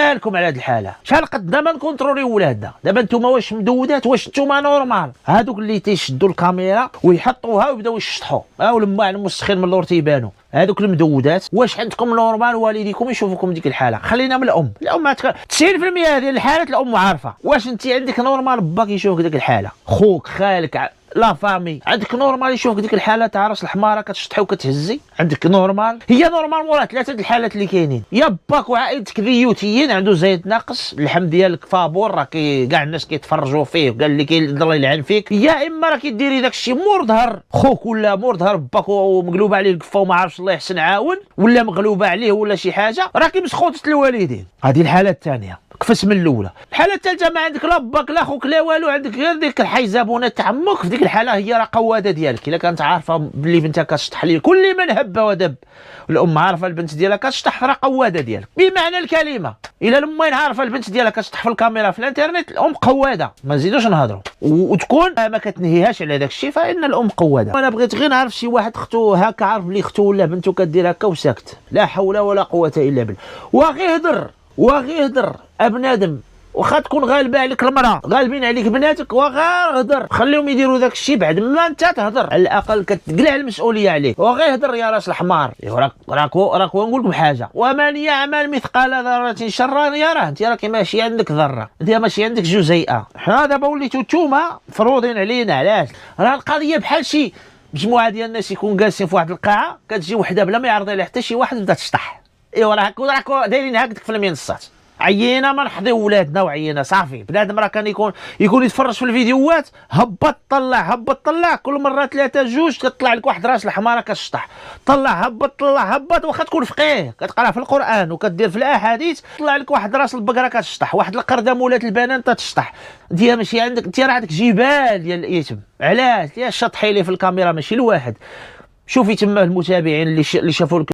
مالكم على هذه الحاله؟ شحال قدنا ما نكونتروليو ولادنا؟ دابا نتوما واش مدودات؟ واش نتوما نورمال؟ هادوك اللي تيشدوا الكاميرا ويحطوها ويبداو يشطحوا ولما المسخين من اللور تيبانوا، هادوك المدودات واش عندكم نورمال؟ والديكم يشوفوكم ديك الحاله. خلينا من الام 90% ديال الحالات الام عارفه. واش انت عندك نورمال باك يشوفك ديك الحاله؟ خوك، خالك، لا فامي عندك نورمال يشوفك ديك الحاله تاع راس الحماره كتشطحي وكتهزي؟ عندك نورمال؟ هي نورمال مورا 3 د الحالات اللي كاينين. يا باك وعائلتك بيوتيين عنده زايد ناقص، اللحم ديالك فابور، راه كاع الناس كيتفرجوا فيه وقال اللي الله يلعن فيك، يا اما راه كديري داك الشيء مور ظهر خوك ولا مور ظهر باك ومقلوبه عليه القفه وما عرفش الله يحسن عاون، ولا مغلوبه عليه ولا شي حاجه، راه كيمسخوطه الوالدين. هذه الحاله الثانيه كفس من الاولى. الحاله الثالثه ما عندك لا باك لا خوك لا والو، عندك غير ديك الحيزابونه تاع امك. في ديك الحاله هي راه قواده ديالك. الا كانت عارفه بلي بنتها كتشطح لي كل من هب ودب، الام عارفه البنت ديالها كتشطح، راه قواده ديالك بمعنى الكلمه. الا الامين عارفه البنت ديالها كتشطح في الكاميرا في الانترنت، الام قواده، ما نزيدوش نهضروا. وتكون ما كتنهيهاش على داك الشيء، فان الام قواده. انا بغيت غير نعرف شي واحد اختو هكا عارف بلي اختو ولا بنته كدير هكا وساكت، لا حول ولا قوه الا بالله. وغير هضر ابنادم، واخا تكون غالبه عليك المراه، غالبين عليك بناتك، وغير هضر، خليهم يديروا داك الشيء بعد ما انت تهضر، على الاقل كتقلع المسؤوليه عليه. وغير هضر يا راس الحمار. راك نقول لكم حاجه، ومن يعمل مثقال ذره شرا يره. انت راكي ماشي عندك ذره، انت ماشي عندك جزيئه. حنا دابا وليتو نتوما مفروضين علينا. علاش؟ راه القضيه بحال شي مجموعه ديال الناس يكون جالسين في واحد القاعه، كتجي وحده بلا ما يعرض لها حتى شي واحد بدا تشطح. ايوا راكو دايرين هكذاك في المنصات. عيينا ما نحضيو ولادنا وعيينا صافي. بنادم راه كان يكون يتفرج في الفيديوهات، هبط طلع كل مره 3 2 كتطلع لك واحد راس الحماره كتشطح، طلع هبط واخا تكون فقيه كتقرا في القران وكدير في الاحاديث، طلع لك واحد راس البقره كتشطح، واحد القردم ولات البنان تشطح. انت ماشي عندك، انت راه عندك جبال ديال الاثم. علاش؟ يا شطحي لي في الكاميرا ماشي الواحد. شوفي تما المتابعين اللي شافوا